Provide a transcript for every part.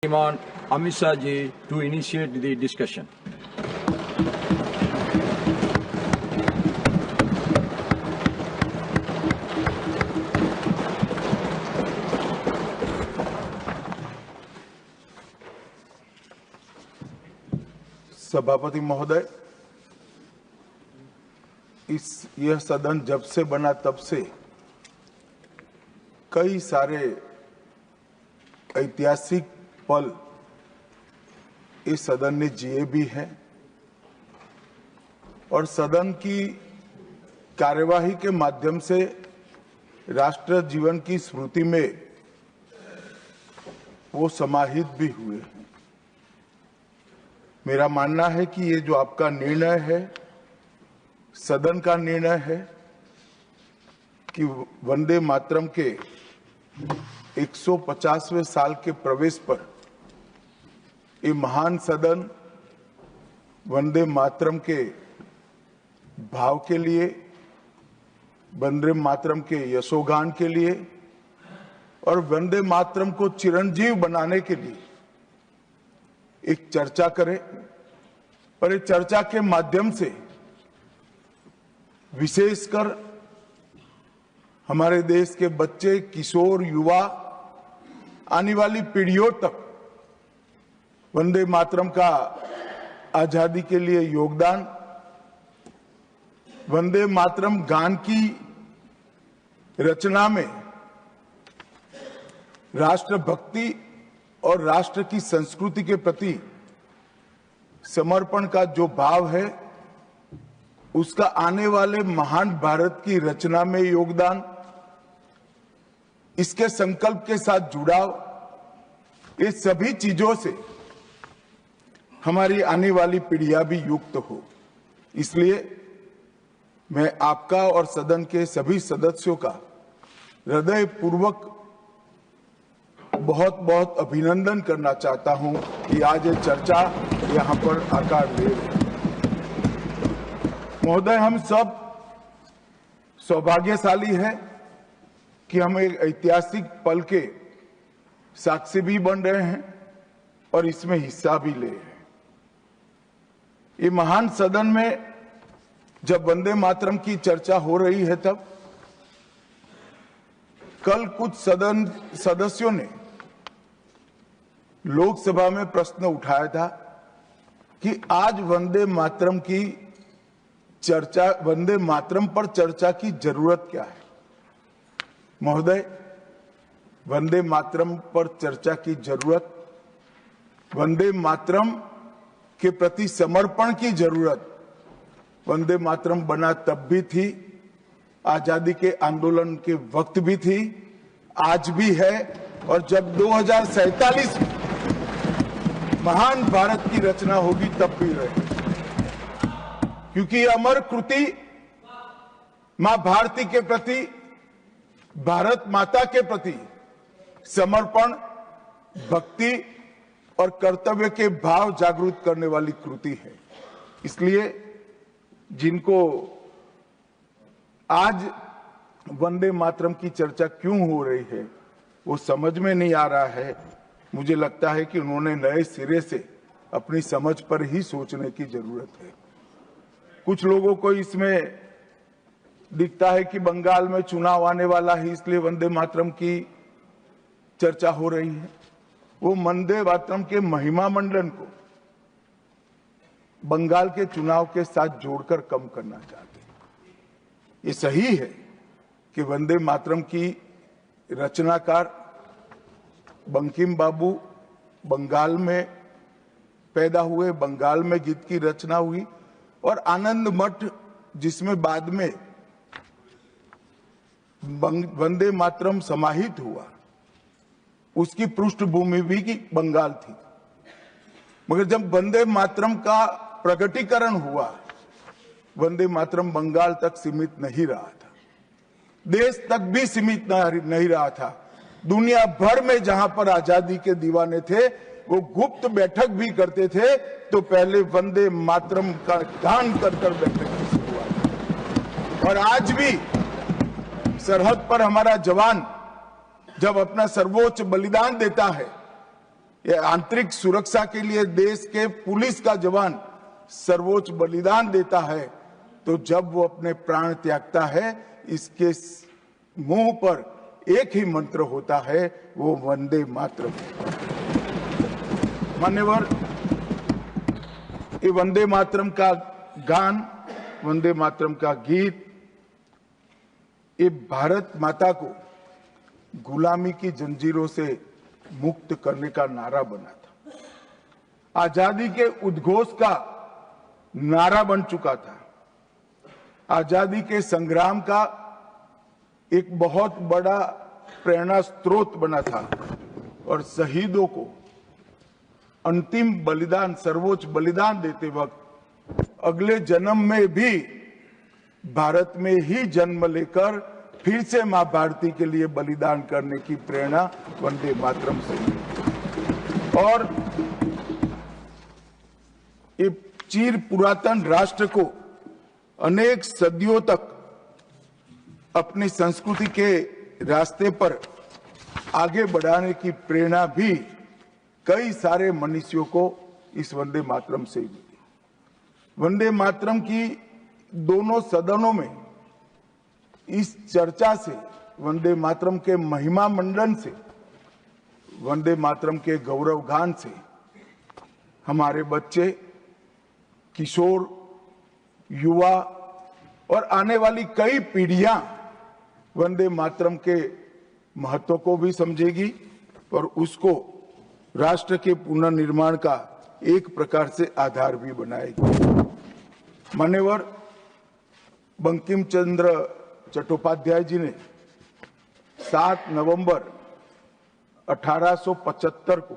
Demand Amit Shah ji to initiate the discussion. सभापति महोदय, यह सदन जब से बना तब से कई सारे ऐतिहासिक पल इस सदन ने जिए भी हैं और सदन की कार्यवाही के माध्यम से राष्ट्र जीवन की स्मृति में वो समाहित भी हुए हैं। मेरा मानना है कि ये जो आपका निर्णय है, सदन का निर्णय है कि वंदे मातरम के 150वें साल के प्रवेश पर ये महान सदन वंदे मातरम के भाव के लिए, वंदे मातरम के यशोगान के लिए और वंदे मातरम को चिरंजीव बनाने के लिए एक चर्चा करे और इस चर्चा के माध्यम से विशेषकर हमारे देश के बच्चे, किशोर, युवा, आने वाली पीढ़ियों तक वंदे मातरम का आजादी के लिए योगदान, वंदे मातरम गान की रचना में राष्ट्रभक्ति और राष्ट्र की संस्कृति के प्रति समर्पण का जो भाव है, उसका आने वाले महान भारत की रचना में योगदान, इसके संकल्प के साथ जुड़ाव, ये सभी चीजों से हमारी आने वाली पीढ़ियां भी युक्त हो। इसलिए मैं आपका और सदन के सभी सदस्यों का हृदय पूर्वक बहुत बहुत अभिनंदन करना चाहता हूं कि आज ये चर्चा यहां पर आकार ले रही है। महोदय, हम सब सौभाग्यशाली हैं कि हम एक ऐतिहासिक पल के साक्षी भी बन रहे हैं और इसमें हिस्सा भी ले रहे हैं। ये महान सदन में जब वंदे मातरम की चर्चा हो रही है, तब कल कुछ सदन सदस्यों ने लोकसभा में प्रश्न उठाया था कि आज वंदे मातरम की चर्चा, वंदे मातरम पर चर्चा की जरूरत क्या है। महोदय, वंदे मातरम पर चर्चा की जरूरत, वंदे मातरम के प्रति समर्पण की जरूरत वंदे मातरम बना तब भी थी, आजादी के आंदोलन के वक्त भी थी, आज भी है और जब 2047 में महान भारत की रचना होगी तब भी रहे, क्योंकि अमर कृति मां भारती के प्रति, भारत माता के प्रति समर्पण, भक्ति और कर्तव्य के भाव जागृत करने वाली कृति है। इसलिए जिनको आज वंदे मातरम की चर्चा क्यों हो रही है वो समझ में नहीं आ रहा है। मुझे लगता है कि उन्होंने नए सिरे से अपनी समझ पर ही सोचने की जरूरत है। कुछ लोगों को इसमें दिखता है कि बंगाल में चुनाव आने वाला है, इसलिए वंदे मातरम की चर्चा हो रही है। वो वंदे मातरम के महिमा मंडन को बंगाल के चुनाव के साथ जोड़कर कम करना चाहते हैं। ये सही है कि वंदे मातरम की रचनाकार बंकिम बाबू बंगाल में पैदा हुए, बंगाल में गीत की रचना हुई और आनंद मठ, जिसमें बाद में वंदे मातरम समाहित हुआ, उसकी पृष्ठभूमि भी की बंगाल थी। मगर जब वंदे मातरम का प्रकटीकरण हुआ, वंदे मातरम बंगाल तक सीमित नहीं रहा था, देश तक भी सीमित नहीं रहा था। दुनिया भर में जहां पर आजादी के दीवाने थे वो गुप्त बैठक भी करते थे तो पहले वंदे मातरम का गान कर बैठक की शुरुआत। और आज भी सरहद पर हमारा जवान जब अपना सर्वोच्च बलिदान देता है ये आंतरिक सुरक्षा के लिए देश के पुलिस का जवान सर्वोच्च बलिदान देता है, तो जब वो अपने प्राण त्यागता है, इसके मुंह पर एक ही मंत्र होता है, वो वंदे मातरम। मान्यवर, ये वंदे मातरम का गान, वंदे मातरम का गीत, ये भारत माता को गुलामी की जंजीरों से मुक्त करने का नारा बना था, आजादी के उद्घोष का नारा बन चुका था, आजादी के संग्राम का एक बहुत बड़ा प्रेरणा स्रोत बना था, और शहीदों को अंतिम बलिदान, सर्वोच्च बलिदान देते वक्त अगले जन्म में भी भारत में ही जन्म लेकर फिर से मां भारती के लिए बलिदान करने की प्रेरणा वंदे मातरम से मिली। और ये चिर पुरातन राष्ट्र को अनेक सदियों तक अपनी संस्कृति के रास्ते पर आगे बढ़ाने की प्रेरणा भी कई सारे मनुष्यों को इस वंदे मातरम से मिली। वंदे मातरम की दोनों सदनों में इस चर्चा से, वंदे मातरम के महिमा मंडन से, वंदे मातरम के गौरव गान से हमारे बच्चे, किशोर, युवा और आने वाली कई पीढ़ियां वंदे मातरम के महत्व को भी समझेगी और उसको राष्ट्र के पुनर्निर्माण का एक प्रकार से आधार भी बनाएगी। मान्यवर, बंकिम चंद्र चट्टोपाध्याय जी ने 7 नवंबर 1875 को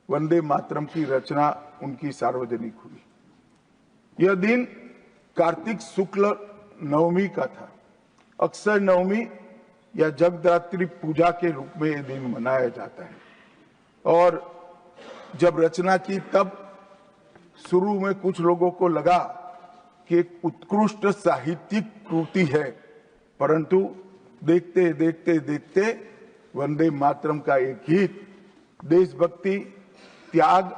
वंदे मातरम की रचना उनकी सार्वजनिक हुई। यह दिन कार्तिक शुक्ल नवमी का था। अक्षय नवमी या जगदात्री पूजा के रूप में यह दिन मनाया जाता है। और जब रचना की, तब शुरू में कुछ लोगों को लगा कि एक उत्कृष्ट साहित्यिक कृति है, परंतु देखते देखते देखते वंदे मातरम का एक गीत देशभक्ति, त्याग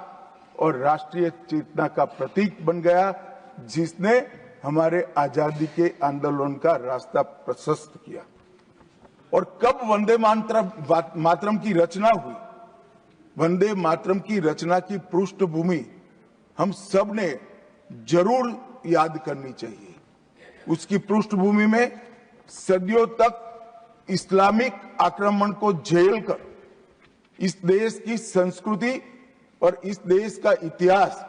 और राष्ट्रीय चेतना का प्रतीक बन गया, जिसने हमारे आजादी के आंदोलन का रास्ता प्रशस्त किया। और कब वंदे मातरम की रचना हुई? वंदे मातरम की रचना की पृष्ठभूमि हम सब ने जरूर याद करनी चाहिए। उसकी पृष्ठभूमि में सदियों तक इस्लामिक आक्रमण को झेलकर इस देश की संस्कृति और इस देश का इतिहास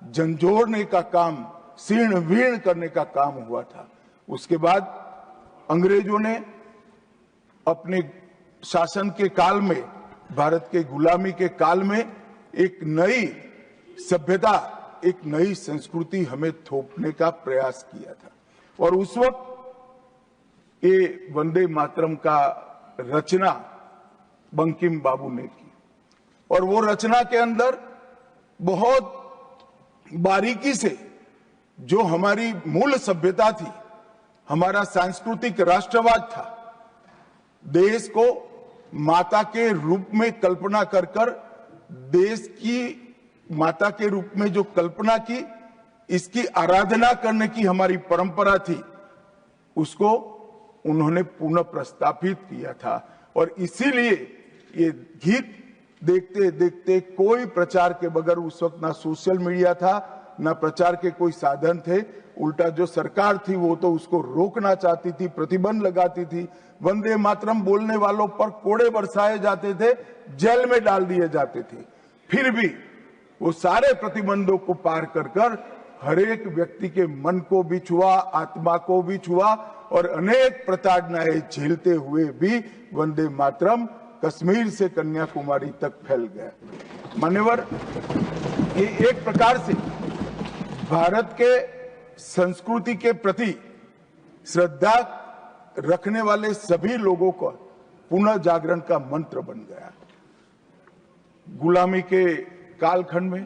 झंझोड़ने का काम, शीर्ण वीर्ण करने का काम हुआ था। उसके बाद अंग्रेजों ने अपने शासन के काल में, भारत के गुलामी के काल में एक नई सभ्यता, एक नई संस्कृति हमें थोपने का प्रयास किया था। और उस वक्त ये वंदे मातरम का रचना बंकिम बाबू ने की, और वो रचना के अंदर बहुत बारीकी से जो हमारी मूल सभ्यता थी, हमारा सांस्कृतिक राष्ट्रवाद था, देश को माता के रूप में कल्पना कर कर, देश की माता के रूप में जो कल्पना की, इसकी आराधना करने की हमारी परंपरा थी, उसको उन्होंने पुनः प्रस्तापित किया था। और इसीलिए ये गीत देखते देखते, कोई प्रचार के बगैर, उस वक्त ना सोशल मीडिया था, ना प्रचार के कोई साधन थे, उल्टा जो सरकार थी वो तो उसको रोकना चाहती थी, प्रतिबंध लगाती थी। वंदे मातरम बोलने वालों पर कोड़े बरसाए जाते थे, जेल में डाल दिए जाते थे। फिर भी वो सारे प्रतिबंधों को पार कर कर हर एक व्यक्ति के मन को भी छुआ, आत्मा को भी छुआ, और अनेक प्रताड़नाएं झेलते हुए भी वंदे मातरम कश्मीर से कन्याकुमारी तक फैल गया। मान्यवर, ये एक प्रकार से भारत के संस्कृति के प्रति श्रद्धा रखने वाले सभी लोगों को पुनः जागरण का मंत्र बन गया। गुलामी के कालखंड में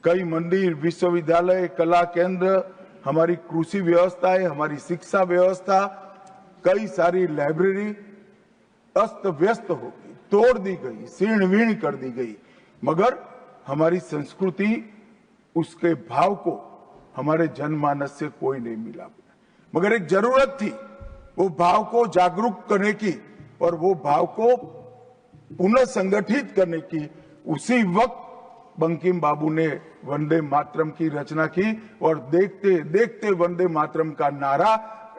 कई मंदिर, विश्वविद्यालय, कला केंद्र, हमारी कृषि व्यवस्था है, हमारी शिक्षा व्यवस्था, कई सारी लाइब्रेरी अस्त व्यस्त हो गई, तोड़ दी गई, शीर्ण वीर्ण कर दी गई। मगर हमारी संस्कृति उसके भाव को हमारे जनमानस से कोई नहीं मिला, मगर एक जरूरत थी वो भाव को जागरूक करने की और वो भाव को पुनः संगठित करने की। उसी वक्त बंकिम बाबू ने वंदे मातरम की रचना की और देखते देखते वंदे मातरम का नारा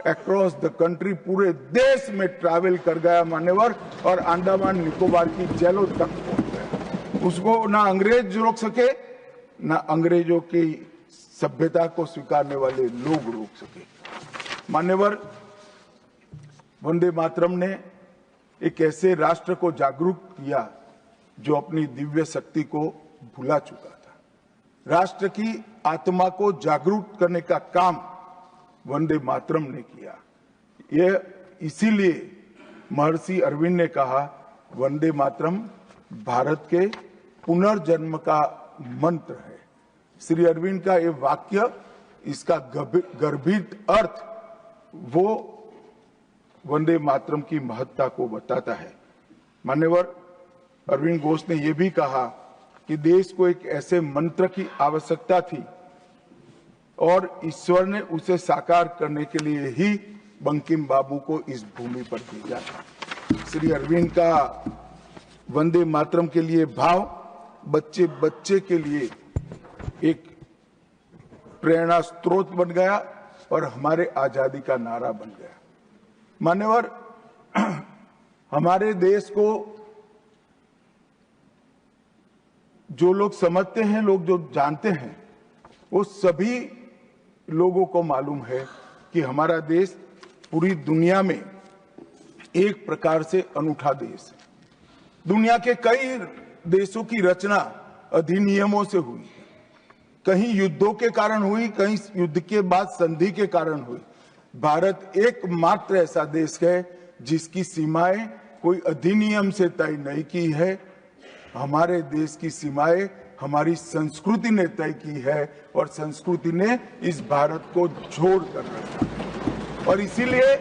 अक्रॉस द कंट्री पूरे देश में ट्रैवल कर गया मान्यवर, और अंडमान निकोबार की जेलों तक पहुंच गया। उसको ना अंग्रेज रोक सके, ना अंग्रेजों की सभ्यता को स्वीकारने वाले लोग रोक सके। मान्यवर, वंदे मातरम ने एक ऐसे राष्ट्र को जागरूक किया जो अपनी दिव्य शक्ति को भुला चुका था। राष्ट्र की आत्मा को जागरूक करने का काम वंदे मातरम ने किया। यह इसीलिए महर्षि अरविंद ने कहा, वंदे मातरम भारत के पुनर्जन्म का मंत्र है। श्री अरविंद का ये वाक्य, इसका गर्भित अर्थ वो वंदे मातरम की महत्ता को बताता है। मान्यवर, अरविंद घोष ने यह भी कहा कि देश को एक ऐसे मंत्र की आवश्यकता थी और ईश्वर ने उसे साकार करने के लिए ही बंकिम बाबू को इस भूमि पर भेजा था। श्री अरविंद का वंदे मातरम के लिए भाव बच्चे बच्चे के लिए एक प्रेरणा स्रोत बन गया और हमारे आजादी का नारा बन गया। मान्यवर, हमारे देश को जो लोग समझते हैं, लोग जो जानते हैं, वो सभी लोगों को मालूम है कि हमारा देश पूरी दुनिया में एक प्रकार से अनूठा देश है। दुनिया के कई देशों की रचना अधिनियमों से हुई है, कहीं युद्धों के कारण हुई, कहीं युद्ध के बाद संधि के कारण हुई। भारत एकमात्र ऐसा देश है जिसकी सीमाएं कोई अधिनियम से तय नहीं की है। हमारे देश की सीमाएं हमारी संस्कृति ने तय की है और संस्कृति ने इस भारत को जोड़ कर रखा। और इसीलिए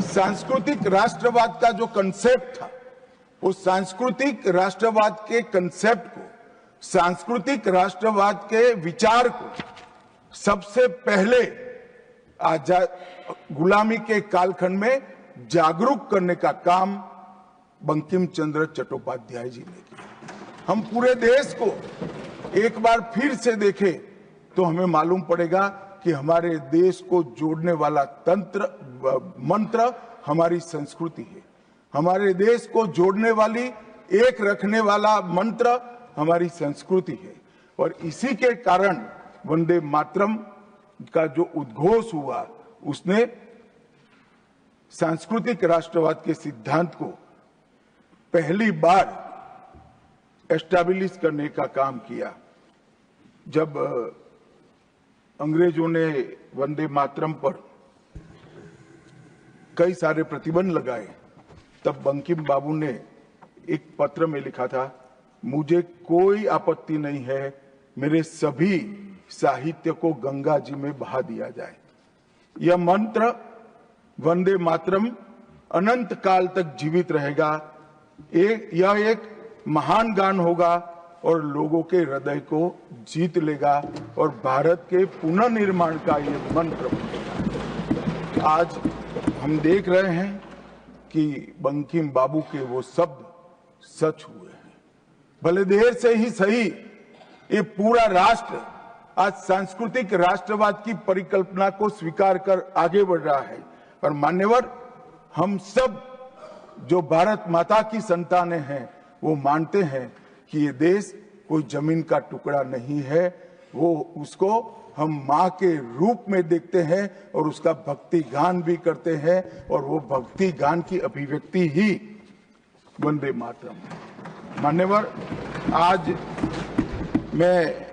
सांस्कृतिक राष्ट्रवाद का जो कंसेप्ट था, उस सांस्कृतिक राष्ट्रवाद के कंसेप्ट को, सांस्कृतिक राष्ट्रवाद के विचार को सबसे पहले गुलामी के कालखंड में जागरूक करने का काम बंकिम चंद्र चट्टोपाध्याय जी ने किया। हम पूरे देश को एक बार फिर से देखें तो हमें मालूम पड़ेगा कि हमारे देश को जोड़ने वाला मंत्र हमारी संस्कृति है। हमारे देश को जोड़ने वाली, एक रखने वाला मंत्र हमारी संस्कृति है। और इसी के कारण वंदे मातरम का जो उद्घोष हुआ, उसने सांस्कृतिक राष्ट्रवाद के सिद्धांत को पहली बार एस्टैब्लिश करने का काम किया। जब अंग्रेजों ने वंदे मातरम पर कई सारे प्रतिबंध लगाए, तब बंकिम बाबू ने एक पत्र में लिखा था, मुझे कोई आपत्ति नहीं है, मेरे सभी साहित्य को गंगा जी में बहा दिया जाए। यह मंत्र वंदे मातरम अनंत काल तक जीवित रहेगा। यह एक महान गान होगा और लोगों के हृदय को जीत लेगा और भारत के पुनर्निर्माण का यह मंत्र बनेगा। आज हम देख रहे हैं कि बंकिम बाबू के वो शब्द सच हुए हैं। भले देर से ही सही, ये पूरा राष्ट्र आज सांस्कृतिक राष्ट्रवाद की परिकल्पना को स्वीकार कर आगे बढ़ रहा है। और मान्यवर, हम सब जो भारत माता की संतानें हैं, वो मानते हैं कि ये देश कोई जमीन का टुकड़ा नहीं है। वो उसको हम माँ के रूप में देखते हैं और उसका भक्ति गान भी करते हैं, और वो भक्ति गान की अभिव्यक्ति ही वंदे मातरम है। मान्यवर, आज मैं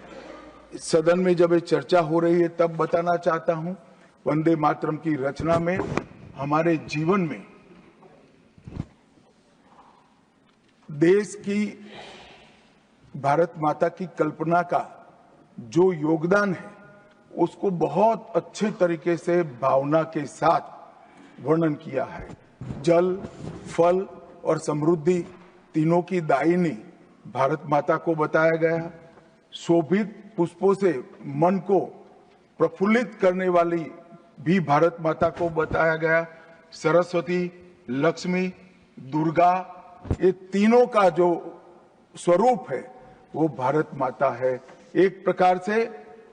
सदन में जब ये चर्चा हो रही है तब बताना चाहता हूं, वंदे मातरम की रचना में हमारे जीवन में देश की, भारत माता की कल्पना का जो योगदान है, उसको बहुत अच्छे तरीके से भावना के साथ वर्णन किया है। जल, फल और समृद्धि तीनों की दायिनी भारत माता को बताया गया। शोभित पुष्पों से मन को प्रफुल्लित करने वाली भी भारत माता को बताया गया। सरस्वती, लक्ष्मी, दुर्गा, ये तीनों का जो स्वरूप है वो भारत माता है। एक प्रकार से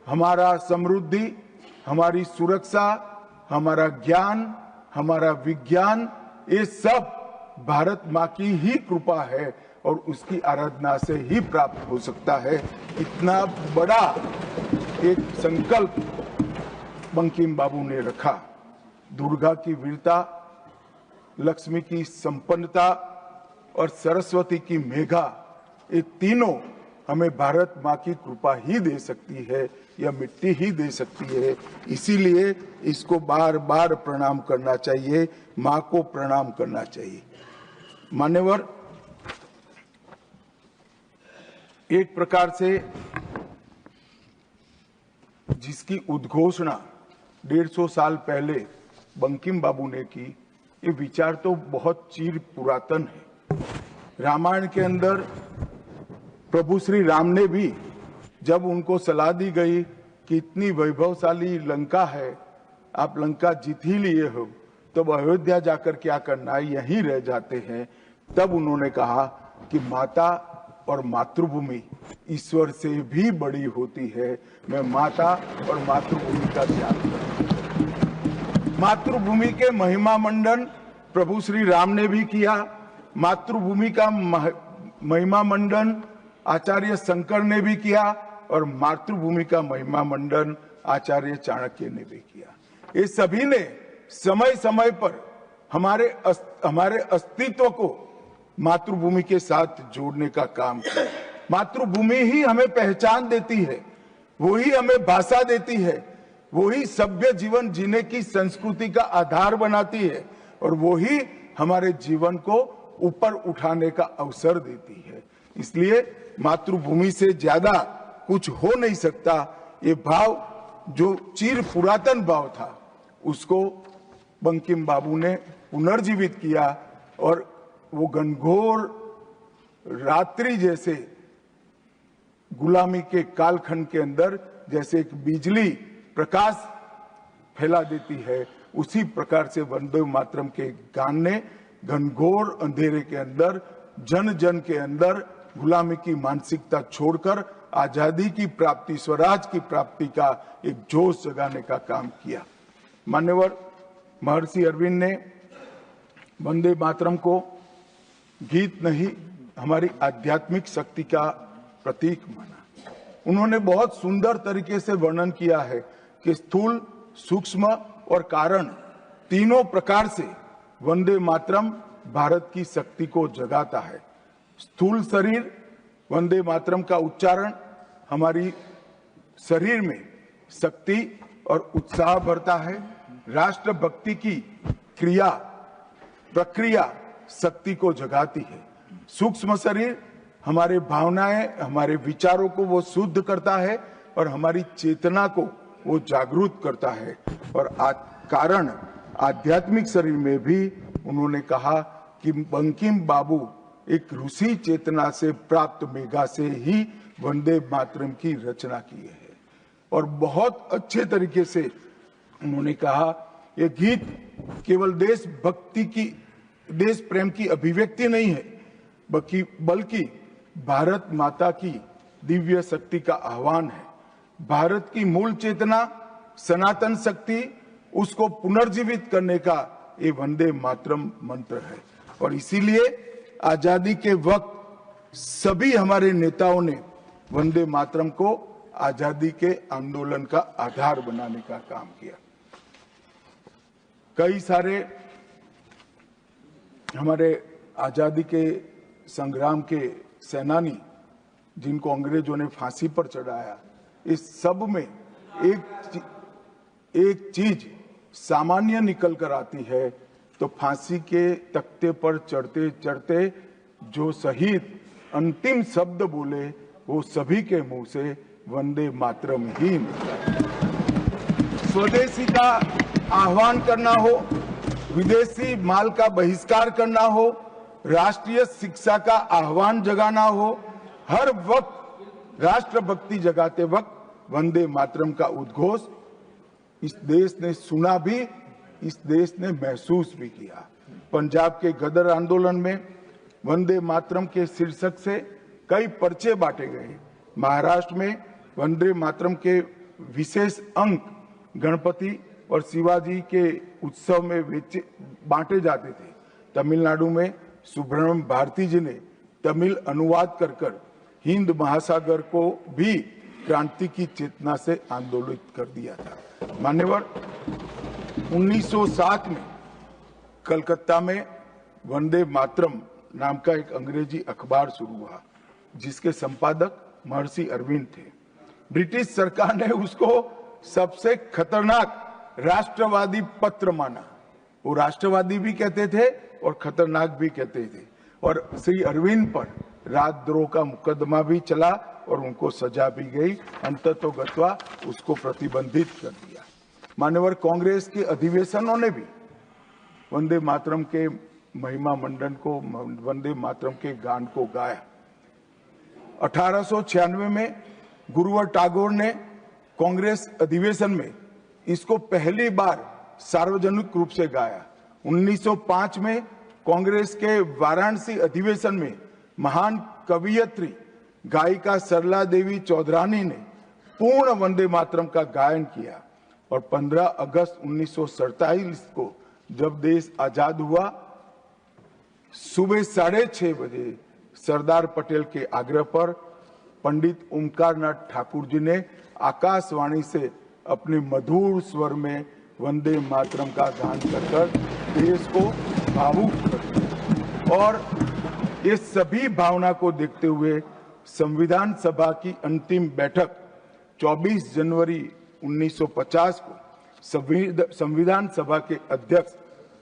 हमारा समृद्धि, हमारी सुरक्षा, हमारा ज्ञान, हमारा विज्ञान, ये सब भारत माँ की ही कृपा है और उसकी आराधना से ही प्राप्त हो सकता है। इतना बड़ा एक संकल्प बंकिम बाबू ने रखा। दुर्गा की वीरता, लक्ष्मी की संपन्नता और सरस्वती की मेघा, ये तीनों हमें भारत माँ की कृपा ही दे सकती है या मिट्टी ही दे सकती है। इसीलिए इसको बार बार प्रणाम करना चाहिए, माँ को प्रणाम करना चाहिए। मान्यवर, एक प्रकार से जिसकी उद्घोषणा 150 साल पहले बंकिम बाबू ने की, ये विचार तो बहुत चिर पुरातन है। रामायण के अंदर प्रभु श्री राम ने भी जब उनको सलाह दी गई कि इतनी वैभवशाली लंका है, आप लंका जीत ही लिए हो, तब अयोध्या जाकर क्या करना है, यहीं रह जाते हैं। तब उन्होंने कहा कि माता और मातृभूमि ईश्वर से भी बड़ी होती है। मैं माता और मातृभूमि का त्याग करूं। मातृभूमि के महिमा मंडन प्रभु श्री राम ने भी किया। मातृभूमि का महिमा मंडन आचार्य शंकर ने भी किया और मातृभूमि का महिमा मंडन आचार्य चाणक्य ने भी किया। ये सभी ने समय समय पर हमारे अस्तित्व को मातृभूमि के साथ जोड़ने का काम किया। मातृभूमि ही हमें पहचान देती है, वही हमें भाषा देती है, वही सभ्य जीवन जीने की संस्कृति का आधार बनाती है और वही हमारे जीवन को ऊपर उठाने का अवसर देती है। इसलिए मातृभूमि से ज्यादा कुछ हो नहीं सकता। ये भाव जो चिर पुरातन भाव था, उसको बंकिम बाबू ने पुनर्जीवित किया और वो घनघोर रात्रि जैसे गुलामी के कालखंड के अंदर जैसे एक बिजली प्रकाश फैला देती है, उसी प्रकार से वंदे मातरम के गान ने घनघोर अंधेरे के अंदर, जन जन के अंदर गुलामी की मानसिकता छोड़कर आजादी की प्राप्ति, स्वराज की प्राप्ति का एक जोश जगाने का काम किया। मान्यवर, महर्षि अरविंद ने वंदे मातरम को गीत नहीं, हमारी आध्यात्मिक शक्ति का प्रतीक माना। उन्होंने बहुत सुंदर तरीके से वर्णन किया है कि स्थूल, सूक्ष्म और कारण तीनों प्रकार से वंदे मातरम भारत की शक्ति को जगाता है। स्थूल शरीर, वंदे मातरम का उच्चारण हमारी शरीर में शक्ति और उत्साह भरता है। राष्ट्रभक्ति की क्रिया प्रक्रिया शक्ति को जगाती है। सूक्ष्म शरीर हमारे भावनाएं, हमारे विचारों को वो शुद्ध करता है और हमारी चेतना को वो जागरूक करता है। और कारण आध्यात्मिक शरीर में भी उन्होंने कहा कि बंकिम बाबू एक ऋषि चेतना से प्राप्त मेघा से ही वंदे मातरम की रचना की है। और बहुत अच्छे तरीके से उन्होंने कहा, ये गीत केवल देशभक्ति की, देश प्रेम की अभिव्यक्ति नहीं है, बल्कि भारत माता की दिव्य शक्ति का आह्वान है। भारत की मूल चेतना, सनातन शक्ति, उसको पुनर्जीवित करने का ये वंदे मातरम मंत्र है। और इसीलिए आजादी के वक्त सभी हमारे नेताओं ने वंदे मातरम को आजादी के आंदोलन का आधार बनाने का काम किया। कई सारे हमारे आजादी के संग्राम के सेनानी जिनको अंग्रेजों ने फांसी पर चढ़ाया, इस सब में एक चीज सामान्य निकल कर आती है, तो फांसी के तख्ते पर चढ़ते चढ़ते जो शहीद अंतिम शब्द बोले वो सभी के मुंह से वंदे मातरम ही निकला। स्वदेशी का आह्वान करना हो, विदेशी माल का बहिष्कार करना हो, राष्ट्रीय शिक्षा का आह्वान जगाना हो, हर वक्त राष्ट्रभक्ति जगाते वक्त वंदे मातरम का उद्घोष इस देश ने सुना भी, इस देश ने महसूस भी किया। पंजाब के गदर आंदोलन में वंदे मातरम के शीर्षक से कई पर्चे बांटे गए। महाराष्ट्र में वंदे मातरम के विशेष अंक गणपति और शिवाजी के उत्सव में बांटे जाते थे। तमिलनाडु में सुब्रह्मण्यम भारती जी ने तमिल अनुवाद कर हिंद महासागर को भी क्रांति की चेतना से आंदोलित कर दिया था। मान्यवर, 1907 में कलकत्ता में वंदे मातरम नाम का एक अंग्रेजी अखबार शुरू हुआ, जिसके संपादक महर्षि अरविंद थे। ब्रिटिश सरकार ने उसको सबसे खतरनाक राष्ट्रवादी पत्र माना। वो राष्ट्रवादी भी कहते थे और खतरनाक भी कहते थे, और श्री अरविंद पर राजद्रोह का मुकदमा भी चला और उनको सजा भी गई। अंततोगत्वा उसको प्रतिबंधित कर दिया। मान्यवर, कांग्रेस के अधिवेशनों ने भी वंदे मातरम के महिमा मंडन को, वंदे मातरम के गान को गाया। 1896 में गुरुवर टैगोर ने कांग्रेस अधिवेशन में इसको पहली बार सार्वजनिक रूप से गाया। 1905 में कांग्रेस के वाराणसी अधिवेशन में महान कवियत्री गायिका सरला देवी चौधरानी ने पूर्ण वंदे मातरम का गायन किया। और 15 अगस्त 1947 को जब देश आजाद हुआ, सुबह 6:30 बजे सरदार पटेल के आग्रह पर पंडित ओमकारनाथ ठाकुर जी ने आकाशवाणी से अपने मधुर स्वर में वंदे मातरम का गान कर देश को भावुक कर दिया। और ये सभी भावना को देखते हुए संविधान सभा की अंतिम बैठक 24 जनवरी 1950 को संविधान सभा के अध्यक्ष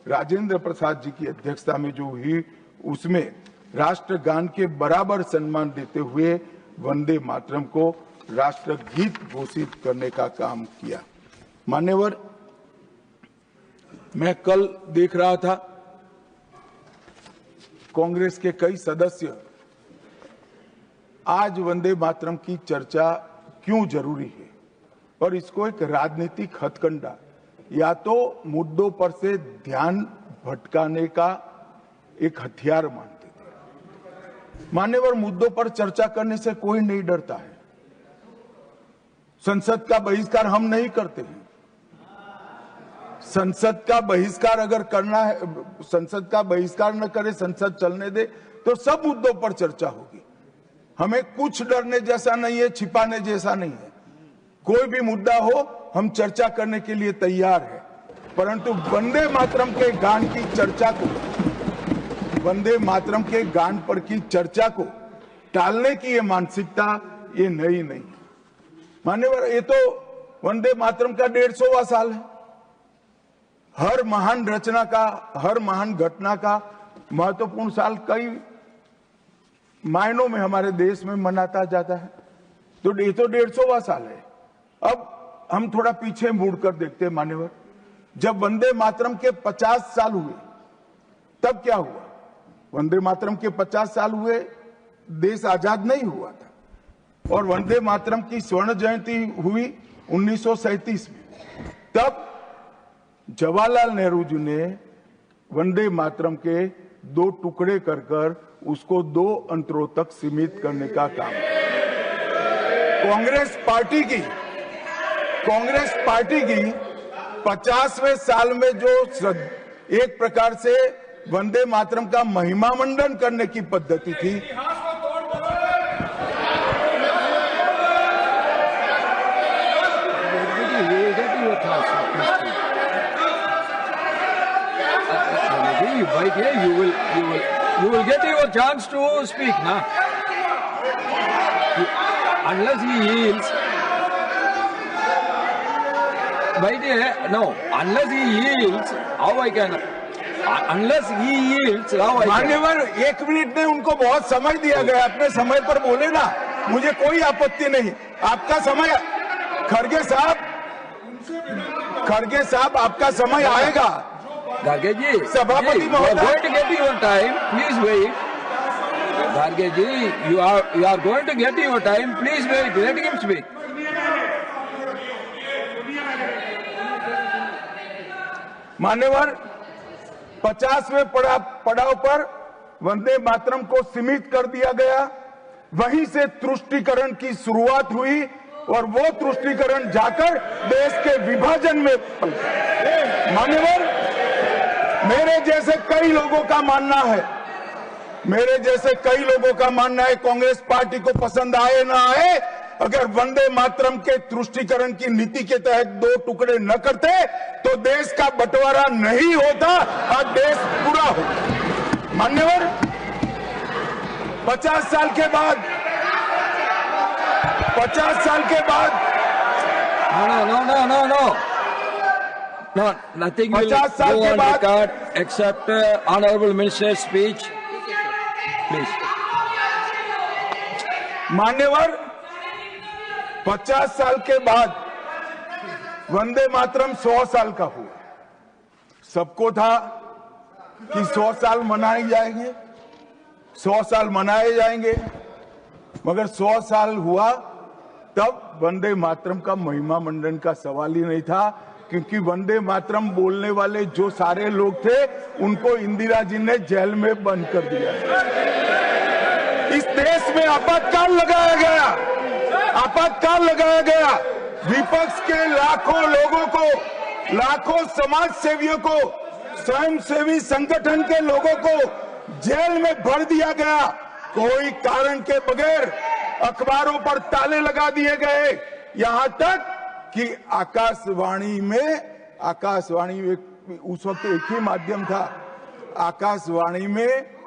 राजेंद्र प्रसाद जी की अध्यक्षता में जो हुई, उसमें राष्ट्रगान के बराबर सम्मान देते हुए वंदे मातरम को राष्ट्रगीत घोषित करने का काम किया। मान्यवर, मैं कल देख रहा था कांग्रेस के कई सदस्य आज वंदे मातरम की चर्चा क्यों जरूरी है और इसको एक राजनीतिक हथकंडा या तो मुद्दों पर से ध्यान भटकाने का एक हथियार मानते थे। मान्यवर, मुद्दों पर चर्चा करने से कोई नहीं डरता है। संसद का बहिष्कार हम नहीं करते हैं। संसद का बहिष्कार अगर करना है, संसद का बहिष्कार न करे, संसद चलने दे, तो सब मुद्दों पर चर्चा होगी। हमें कुछ डरने जैसा नहीं है, छिपाने जैसा नहीं है। कोई भी मुद्दा हो, हम चर्चा करने के लिए तैयार है। परंतु वंदे मातरम के गान की चर्चा को, वंदे मातरम के गान पर की चर्चा को टालने की ये मानसिकता ये नई नहीं। मान्यवर, ये तो वंदे मातरम का 150वां साल है। हर महान रचना का, हर महान घटना का महत्वपूर्ण साल कई मायनों में हमारे देश में मनाता जाता है। तो ये तो 150वां साल है। अब हम थोड़ा पीछे मुड़कर देखते हैं। मान्यवर, जब वंदे मातरम के 50 साल हुए तब क्या हुआ? वंदे मातरम के 50 साल हुए, देश आजाद नहीं हुआ था। और वंदे मातरम की स्वर्ण जयंती हुई 1937 में। तब जवाहरलाल नेहरू जी ने वंदे मातरम के 2 टुकड़े कर उसको 2 अंतरों तक सीमित करने का काम किया। कांग्रेस पार्टी की 50वें साल में जो एक प्रकार से वंदे मातरम का महिमा मंडन करने की पद्धति थी, Right here, you will get your chance to speak, na? Unless he yields, right here, no. Unless he yields, how I can? Unless he yields, how I can? मान्यवर, 1 मिनट में उनको बहुत समय दिया गया। अपने समय पर बोले ना, मुझे कोई आपत्ति नहीं। आपका समय, खड़गे साहब, आपका समय आएगा। Garge ji, सभापति you are महोदय, going to get your time. Please wait. Garge ji, you are going to get your time. Please wait. Let him speak. मान्यवर 50वें पड़ाव पर वंदे मातरम को सीमित कर दिया गया। वहीं से तुष्टीकरण की शुरुआत हुई और वो तुष्टीकरण जाकर देश के विभाजन में मान्यवर मेरे जैसे कई लोगों का मानना है कांग्रेस पार्टी को पसंद आए ना आए, अगर वंदे मातरम के तुष्टीकरण की नीति के तहत 2 टुकड़े न करते तो देश का बंटवारा नहीं होता और देश पूरा होता। मान्यवर 50 साल के बाद No, nothing will 50 साल go के on बाद record except honorable minister's speech. Please. मान्यवर 50 साल के बाद वंदे मातरम 100 साल का हुआ। सबको था कि 100 साल मनाए जाएंगे, 100 साल मनाए जाएंगे, मगर 100 साल हुआ तब वंदे मातरम का महिमा मंडन का सवाल ही नहीं था, क्योंकि वंदे मातरम बोलने वाले जो सारे लोग थे उनको इंदिरा जी ने जेल में बंद कर दिया। इस देश में आपातकाल लगाया गया। विपक्ष के लाखों लोगों को, लाखों समाज सेवियों को, स्वयंसेवी संगठन के लोगों को जेल में भर दिया गया। कोई कारण के बगैर अखबारों पर ताले लगा दिए गए। यहां तक कि आकाशवाणी में उस वक्त एक ही माध्यम था, आकाशवाणी में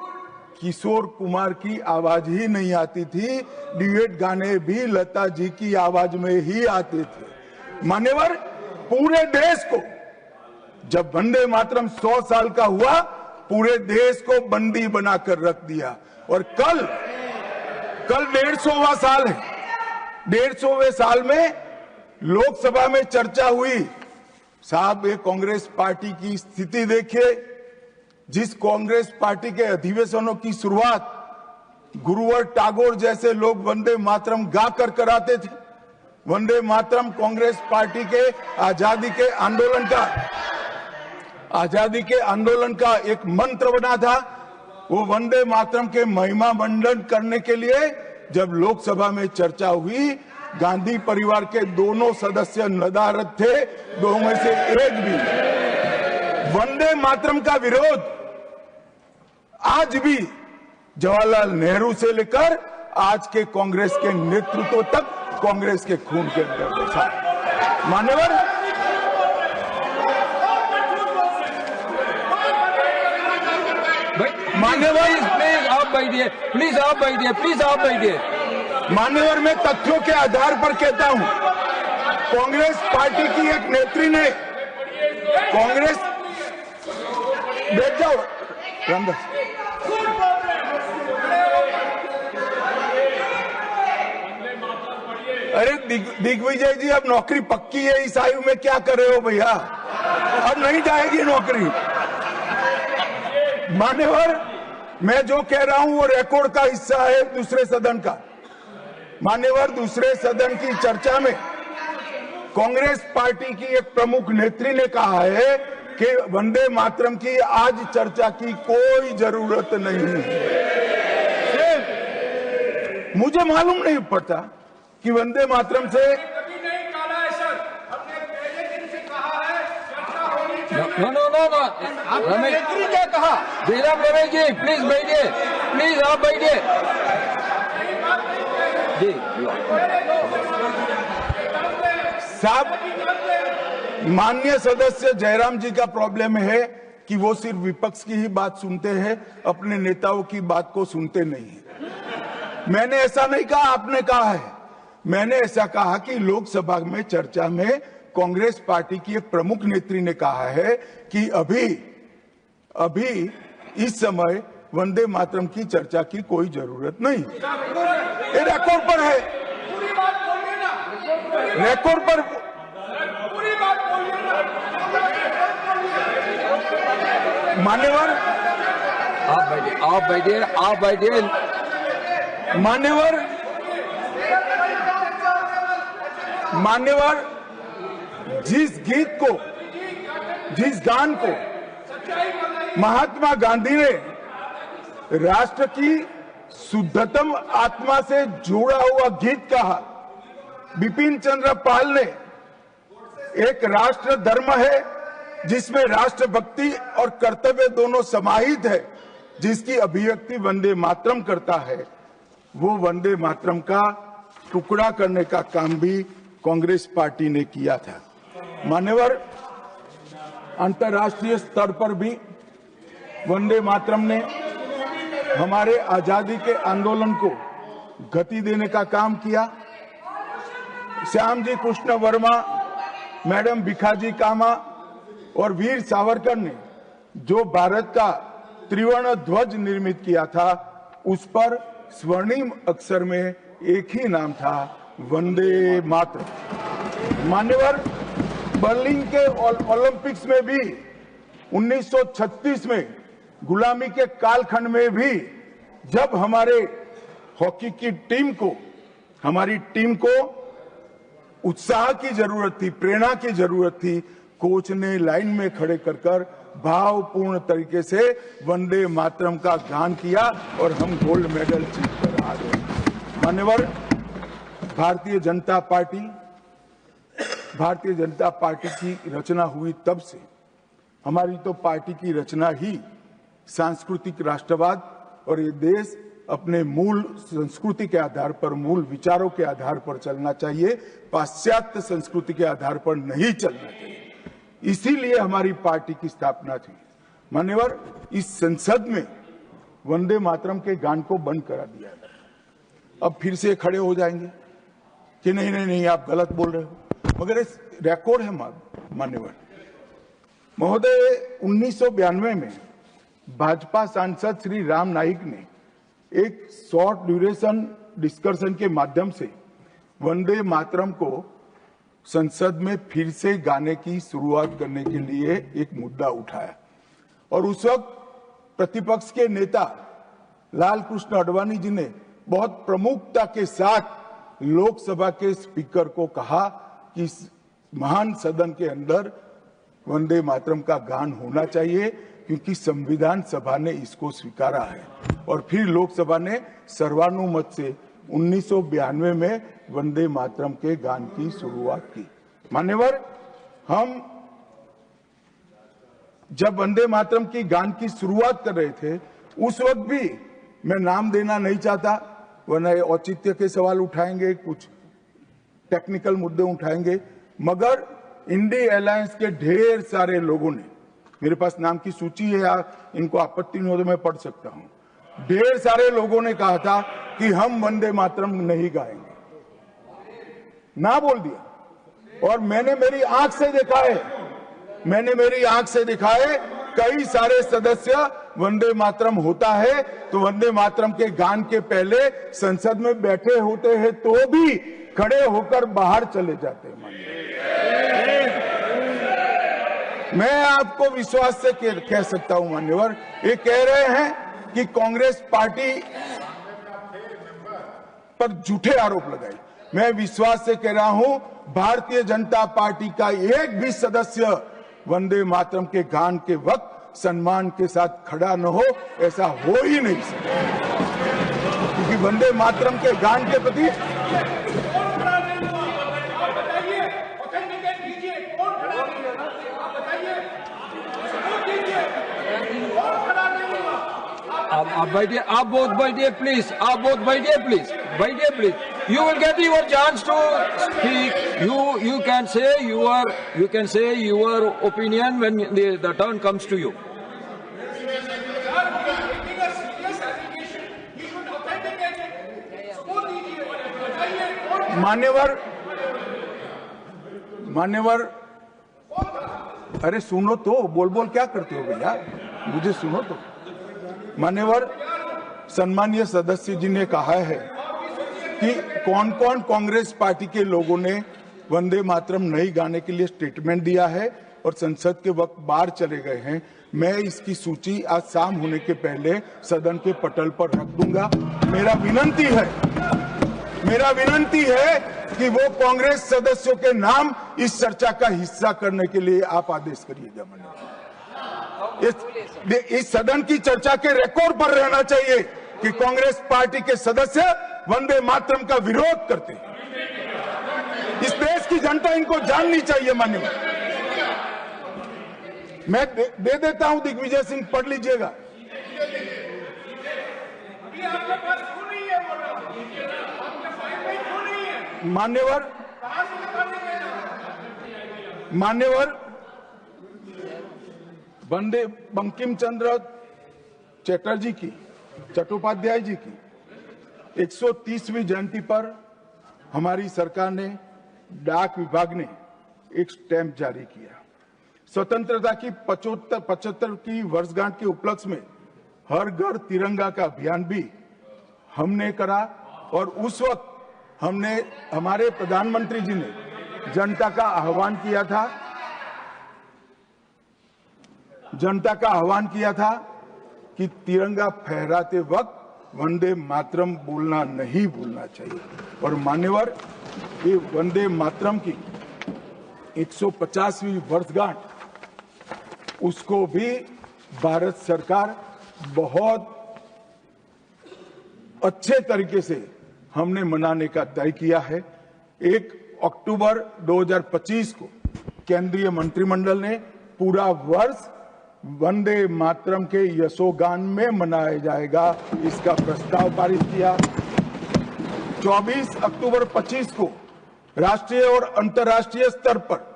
किशोर कुमार की आवाज ही नहीं आती थी, ड्यूएट गाने भी लता जी की आवाज में ही आते थे। मान्यवर पूरे देश को जब वंदे मातरम 100 साल का हुआ, पूरे देश को बंदी बनाकर रख दिया। और कल 150वां साल है। 150वें साल में लोकसभा में चर्चा हुई। साहब ये कांग्रेस पार्टी की स्थिति देखिए, जिस कांग्रेस पार्टी के अधिवेशनों की शुरुआत गुरुवर टागोर जैसे लोग वंदे मातरम गाकर कराते थे। वंदे मातरम कांग्रेस पार्टी के आजादी के आंदोलन का एक मंत्र बना था। वो वंदे मातरम के महिमा मंडन करने के लिए जब लोकसभा में चर्चा हुई, गांधी परिवार के दोनों सदस्य नदारद थे, दो में से एक भी। वंदे मातरम का विरोध आज भी जवाहरलाल नेहरू से लेकर आज के कांग्रेस के नेतृत्व तक कांग्रेस के खून के अंदर बसा। मान्यवर प्लीज आप बैठिए। मान्यवर मैं तथ्यों के आधार पर कहता हूं, कांग्रेस पार्टी की एक नेत्री ने कांग्रेस बैठ जाओ रामदास। अरे दिग्विजय जी, अब नौकरी पक्की है इस आयु में, क्या कर रहे हो भैया? अब नहीं जाएगी नौकरी। मान्यवर मैं जो कह रहा हूं वो रिकॉर्ड का हिस्सा है दूसरे सदन का। मान्यवर दूसरे सदन की चर्चा में कांग्रेस पार्टी की एक प्रमुख नेत्री ने कहा है कि वंदे मातरम की आज चर्चा की कोई जरूरत नहीं है। मुझे मालूम नहीं पड़ता कि वंदे मातरम से नेत्री क्या कहा? जयराम रमेश जी प्लीज बैठिए, प्लीज आप बैठिए जी। साहब माननीय सदस्य जयराम जी का प्रॉब्लम है कि वो सिर्फ विपक्ष की ही बात सुनते हैं, अपने नेताओं की बात को सुनते नहीं है। मैंने ऐसा नहीं कहा, आपने कहा है। मैंने ऐसा कहा कि लोकसभा में चर्चा में कांग्रेस पार्टी की एक प्रमुख नेत्री ने कहा है कि अभी इस समय वंदे मातरम की चर्चा की कोई जरूरत नहीं। ये रिकॉर्ड पर है, रिकॉर्ड पर। मान्यवर आप बैठिए मान्यवर, जिस गीत को, जिस गान को महात्मा गांधी ने राष्ट्र की शुद्धतम आत्मा से जुड़ा हुआ गीत कहा, बिपिन चंद्र पाल ने एक राष्ट्र धर्म है जिसमें राष्ट्रभक्ति और कर्तव्य दोनों समाहित है, जिसकी अभिव्यक्ति वंदे मातरम करता है, वो वंदे मातरम का टुकड़ा करने का काम भी कांग्रेस पार्टी ने किया था। मान्यवर, अंतर्राष्ट्रीय स्तर पर भी वंदे मातरम ने हमारे आजादी के आंदोलन को गति देने का काम किया। श्यामजी कृष्ण वर्मा, मैडम भिखाजी कामा और वीर सावरकर ने जो भारत का त्रिवर्ण ध्वज निर्मित किया था, उस पर स्वर्णिम अक्षर में एक ही नाम था, वंदे मातरम। मान्यवर, बर्लिन के ओलंपिक्स में भी 1936 में गुलामी के कालखंड में भी जब हमारे हॉकी की टीम को, हमारी टीम को उत्साह की जरूरत थी, प्रेरणा की जरूरत थी, कोच ने लाइन में खड़े कर भावपूर्ण तरीके से वंदे मातरम का गान किया और हम गोल्ड मेडल जीतकर आ गए। मान्यवर, भारतीय जनता पार्टी की रचना हुई तब से। हमारी तो पार्टी की रचना ही सांस्कृतिक राष्ट्रवाद और ये देश अपने मूल संस्कृति के आधार पर, मूल विचारों के आधार पर चलना चाहिए, पाश्चात्य संस्कृति के आधार पर नहीं चलना चाहिए। इसीलिए हमारी पार्टी की स्थापना थी। मान्यवर, इस संसद में वंदे मातरम के गान को बंद करा दिया गया। अब फिर से खड़े हो जाएंगे कि नहीं नहीं नहीं, आप गलत बोल रहे हो, मगर इस रिकॉर्ड है मान्यवर महोदय। 1992 में भाजपा सांसद श्री राम नाईक ने एक शॉर्ट ड्यूरेशन डिस्कशन के माध्यम से वंदे मातरम को संसद में फिर से गाने की शुरुआत करने के लिए एक मुद्दा उठाया और उस वक्त प्रतिपक्ष के नेता लाल कृष्ण आडवाणी जी ने बहुत प्रमुखता के साथ लोकसभा के स्पीकर को कहा कि इस महान सदन के अंदर वंदे मातरम का गान होना चाहिए, क्योंकि संविधान सभा ने इसको स्वीकारा है। और फिर लोकसभा ने सर्वानुमत से 1992 में वंदे मातरम के गान की शुरुआत की। मान्यवर, हम जब वंदे मातरम की गान की शुरुआत कर रहे थे, उस वक्त भी मैं नाम देना नहीं चाहता, वरना औचित्य के सवाल उठाएंगे, कुछ टेक्निकल मुद्दे उठाएंगे, मगर इंडी अलायंस के ढेर सारे लोगों ने, मेरे पास नाम की सूची है, इनको आपत्ति नहीं हो तो मैं पढ़ सकता हूं, ढेर सारे लोगों ने कहा था कि हम वंदे मातरम नहीं गाएंगे, ना बोल दिया। और मैंने मेरी आंख से देखा है, कई सारे सदस्य वंदे मातरम होता है तो वंदे मातरम के गान के पहले संसद में बैठे होते हैं तो भी खड़े होकर बाहर चले जाते हैं। मैं आपको विश्वास से कह सकता हूं मान्यवर, ये कह रहे हैं कि कांग्रेस पार्टी पर झूठे आरोप लगाए। मैं विश्वास से कह रहा हूं, भारतीय जनता पार्टी का एक भी सदस्य वंदे मातरम के गान के वक्त सम्मान के साथ खड़ा न हो, ऐसा हो ही नहीं सकता, क्योंकि वंदे मातरम के गान के प्रति आप बैठिए, आप बोथ बैठिए प्लीज, आप बोथ बैठिए प्लीज, बैठिए please. You will get your chance to speak. You can say your opinion when the turn comes to you. मान्यवर, अरे सुनो तो, बोल क्या करते हो भैया, मुझे सुनो तो। मान्यवर, सम्मानीय सदस्य जी ने कहा है कि कौन कौन कांग्रेस पार्टी के लोगों ने वंदे मातरम नहीं गाने के लिए स्टेटमेंट दिया है, और संसद के वक्त बाहर चले गए हैं, मैं इसकी सूची आज शाम होने के पहले सदन के पटल पर रख दूंगा। मेरा विनंती है कि वो कांग्रेस सदस्यों के नाम इस चर्चा का हिस्सा करने के लिए आप आदेश करिएगा। इस सदन की चर्चा के रिकॉर्ड पर रहना चाहिए कि कांग्रेस पार्टी के सदस्य वंदे मातरम का विरोध करते हैं। इस देश की जनता इनको जाननी चाहिए। माननीय, मैं दे देता हूं, दिग्विजय सिंह पढ़ लीजिएगा। मान्यवर वंदे बंकिम चंद्र चटर्जी की, चट्टोपाध्याय जी की 130वीं जयंती पर हमारी सरकार ने, डाक विभाग ने एक स्टैंप जारी किया। स्वतंत्रता की 75 की वर्षगांठ के उपलक्ष्य में हर घर तिरंगा का अभियान भी हमने करा और उस वक्त हमारे प्रधानमंत्री जी ने जनता का आह्वान किया था कि तिरंगा फहराते वक्त वंदे मातरम बोलना नहीं भूलना चाहिए। और मान्यवर, ये वंदे मातरम की 150वीं वर्षगांठ, उसको भी भारत सरकार बहुत अच्छे तरीके से हमने मनाने का तय किया है। 1 अक्टूबर 2025 को केंद्रीय मंत्रिमंडल ने पूरा वर्ष वंदे मातरम के यशोगान में मनाया जाएगा, इसका प्रस्ताव पारित किया। 24 अक्टूबर 25 को राष्ट्रीय और अंतर्राष्ट्रीय स्तर पर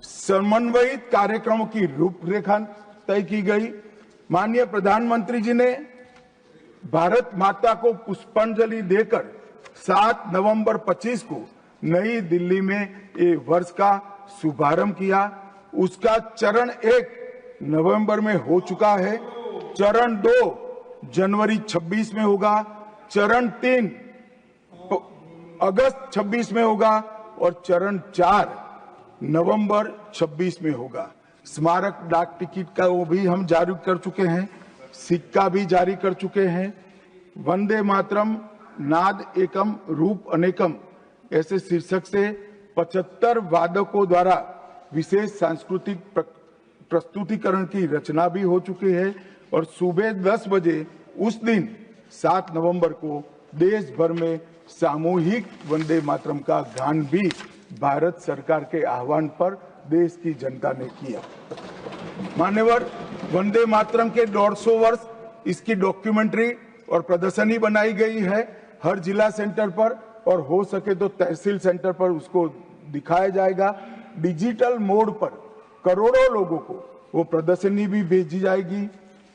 समन्वयित कार्यक्रमों की रूपरेखा तय की गई। माननीय प्रधानमंत्री जी ने भारत माता को पुष्पांजलि देकर 7 नवंबर 25 को नई दिल्ली में ये वर्ष का शुभारंभ किया। उसका चरण 1 नवंबर में हो चुका है, चरण 2 जनवरी 26 में होगा, चरण 3 अगस्त 26 में होगा और चरण 4 नवंबर 26 में होगा। स्मारक डाक टिकट का वो भी हम जारी कर चुके हैं, सिक्का भी जारी कर चुके हैं। वंदे मातरम नाद एकम रूप अनेकम ऐसे शीर्षक से 75 वादकों द्वारा विशेष सांस्कृतिक प्रस्तुतिकरण की रचना भी हो चुकी है और सुबह 10 बजे उस दिन 7 नवंबर को देश भर में सामूहिक वंदे मातरम का गान भी भारत सरकार के आह्वान पर देश की जनता ने किया। मान्यवर, वंदे मातरम के 150 वर्ष, इसकी डॉक्यूमेंट्री और प्रदर्शनी बनाई गई है हर जिला सेंटर पर, और हो सके तो तहसील सेंटर पर उसको दिखाया जाएगा। डिजिटल मोड पर करोड़ों लोगों को वो प्रदर्शनी भी भेजी जाएगी।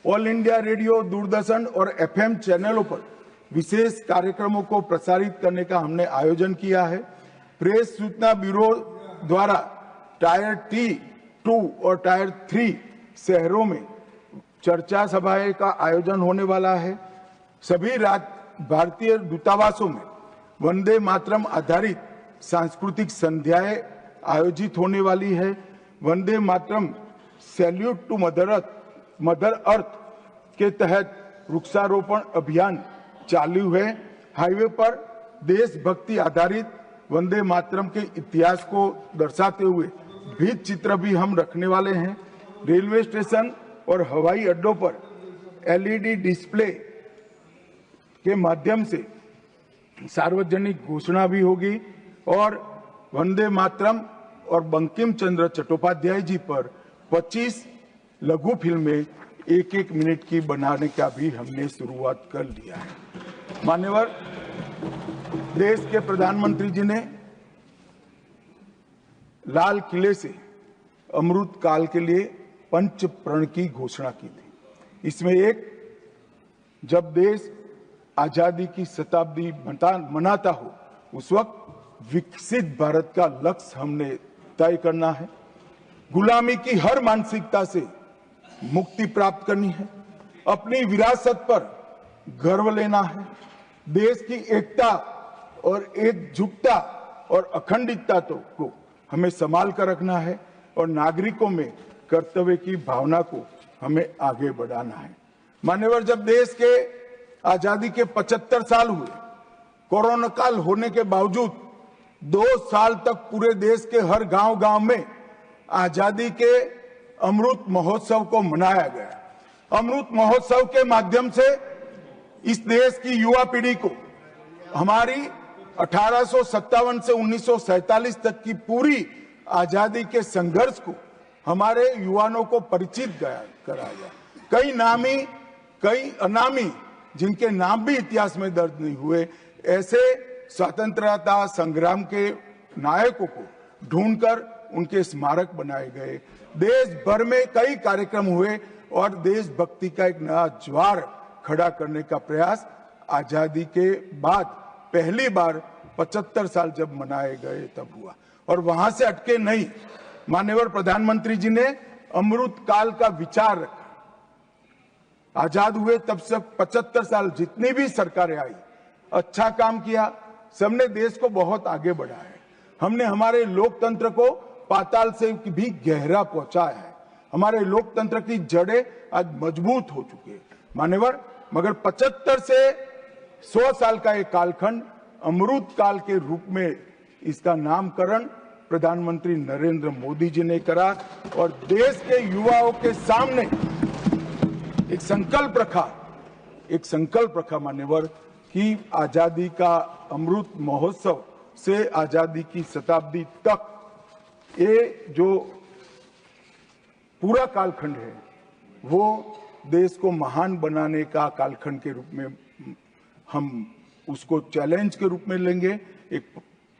ऑल इंडिया रेडियो, दूरदर्शन और FM चैनलों पर विशेष कार्यक्रमों को प्रसारित करने का हमने आयोजन किया है। प्रेस सूचना ब्यूरो द्वारा टायर T2 और टायर 3 शहरों में चर्चा सभाएं का आयोजन होने वाला है। सभी भारतीय दूतावासों में वंदे मातरम आधारित सांस्कृतिक संध्याएं आयोजित होने वाली है। Vande Mataram salute to mother earth के तहत वृक्षारोपण अभियान चालू है। हाईवे पर देशभक्ति आधारित वंदे मातरम के इतिहास को दर्शाते हुए भित्ति चित्र भी हम रखने वाले हैं। रेलवे स्टेशन और हवाई अड्डों पर LED डिस्प्ले के माध्यम से सार्वजनिक घोषणा भी होगी और वंदे मातरम और बंकिम चंद्र चट्टोपाध्याय जी पर 25 लघु फिल्में 1-1 मिनट की बनाने का भी हमने शुरुआत कर लिया है। मान्यवर, देश के प्रधानमंत्री जी ने लाल किले से अमृत काल के लिए पंच प्रण की घोषणा की थी। इसमें एक, जब देश आजादी की शताब्दी मनाता हो उस वक्त विकसित भारत का लक्ष्य हमने तय करना है। गुलामी की हर मानसिकता से मुक्ति प्राप्त करनी है। अपनी विरासत पर गर्व लेना है। देश की एकता और एकजुटता और अखंडितता को हमें संभाल कर रखना है। और नागरिकों में कर्तव्य की भावना को हमें आगे बढ़ाना है। मान्यवर, जब देश के आजादी के 75 साल हुए, कोरोना काल होने के बावजूद 2 साल तक पूरे देश के हर गांव-गांव में आजादी के अमृत महोत्सव को मनाया गया। अमृत महोत्सव के माध्यम से इस देश की युवा पीढ़ी को हमारी 1857 से 1947 तक की पूरी आजादी के संघर्ष को हमारे युवाओं को परिचित कराया गया। कई नामी, कई अनामी, जिनके नाम भी इतिहास में दर्ज नहीं हुए, ऐसे स्वतंत्रता संग्राम के नायकों को ढूंढकर उनके स्मारक बनाए गए। देश भर में कई कार्यक्रम हुए और देशभक्ति का एक नया ज्वार खड़ा करने का प्रयास आजादी के बाद पहली बार 75 साल जब मनाए गए तब हुआ। और वहां से अटके नहीं, माननीय प्रधानमंत्री जी ने अमृत काल का विचार रखा। आजाद हुए तब से 75 साल जितनी भी सरकारें आई, अच्छा काम किया, सबने देश को बहुत आगे बढ़ाया है। हमने हमारे लोकतंत्र को पाताल से भी गहरा पहुंचाया है। हमारे लोकतंत्र की जड़ें आज मजबूत हो चुकी है मान्यवर। मगर 75 से 100 साल का एक कालखंड अमृत काल के रूप में इसका नामकरण प्रधानमंत्री नरेंद्र मोदी जी ने करा और देश के युवाओं के सामने एक संकल्प रखा मान्यवर कि आजादी का अमृत महोत्सव से आजादी की शताब्दी तक ये जो पूरा कालखंड है वो देश को महान बनाने का कालखंड के रूप में हम उसको चैलेंज के रूप में लेंगे, एक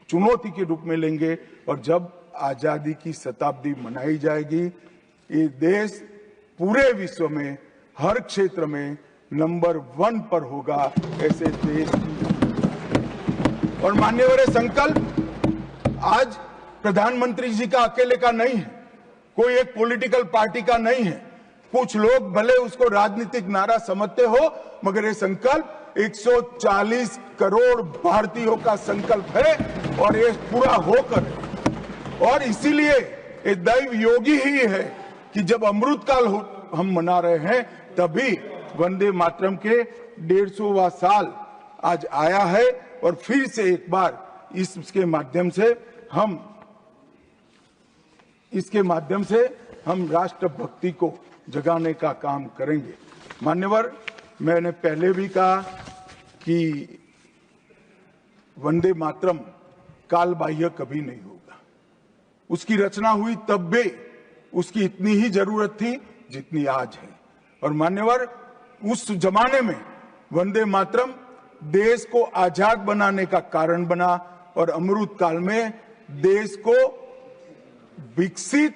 चुनौती के रूप में लेंगे। और जब आजादी की शताब्दी मनाई जाएगी, ये देश पूरे विश्व में हर क्षेत्र में नंबर 1 पर होगा। ऐसे देश और मान्यवर संकल्प आज प्रधानमंत्री जी का अकेले का नहीं है, कोई एक पॉलिटिकल पार्टी का नहीं है। कुछ लोग भले उसको राजनीतिक नारा समझते हो, मगर ये संकल्प 140 करोड़ भारतीयों का संकल्प है और ये पूरा होकर, और इसीलिए ये दैव योगी ही है कि जब अमृत काल हम मना रहे हैं तभी वंदे मातरम के 150वां साल आज आया है। और फिर से एक बार इसके माध्यम से हम राष्ट्रभक्ति को जगाने का काम करेंगे। मान्यवर, मैंने पहले भी कहा कि वंदे मातरम काल बाह्य कभी नहीं होगा। उसकी रचना हुई तब भी उसकी इतनी ही जरूरत थी जितनी आज है। और मान्यवर, उस जमाने में वंदे मातरम देश को आजाद बनाने का कारण बना और अमृत काल में देश को विकसित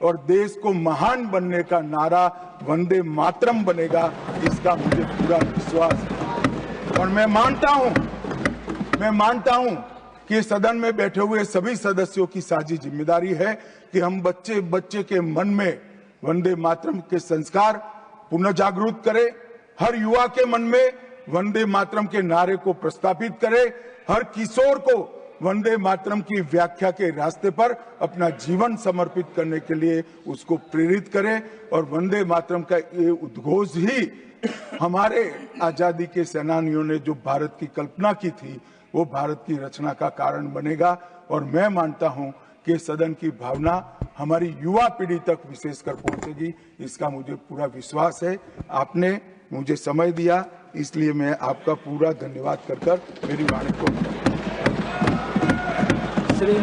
और देश को महान बनने का नारा वंदे मातरम बनेगा, इसका मुझे पूरा विश्वास है। और मैं मानता हूं कि सदन में बैठे हुए सभी सदस्यों की साझी जिम्मेदारी है कि हम बच्चे के मन में वंदे मातरम के संस्कार पुनः जागृत करें, हर युवा के मन में वंदे मातरम के नारे को प्रस्तापित करें, हर किशोर को वंदे मातरम की व्याख्या के रास्ते पर अपना जीवन समर्पित करने के लिए उसको प्रेरित करें। और वंदे मातरम का ये उद्घोष ही हमारे आजादी के सेनानियों ने जो भारत की कल्पना की थी वो भारत की रचना का कारण बनेगा। और मैं मानता हूं कि सदन की भावना हमारी युवा पीढ़ी तक विशेषकर पहुंचेगी, इसका मुझे पूरा विश्वास है। आपने मुझे समय दिया, इसलिए मैं आपका पूरा धन्यवाद कर मेरी वाणी को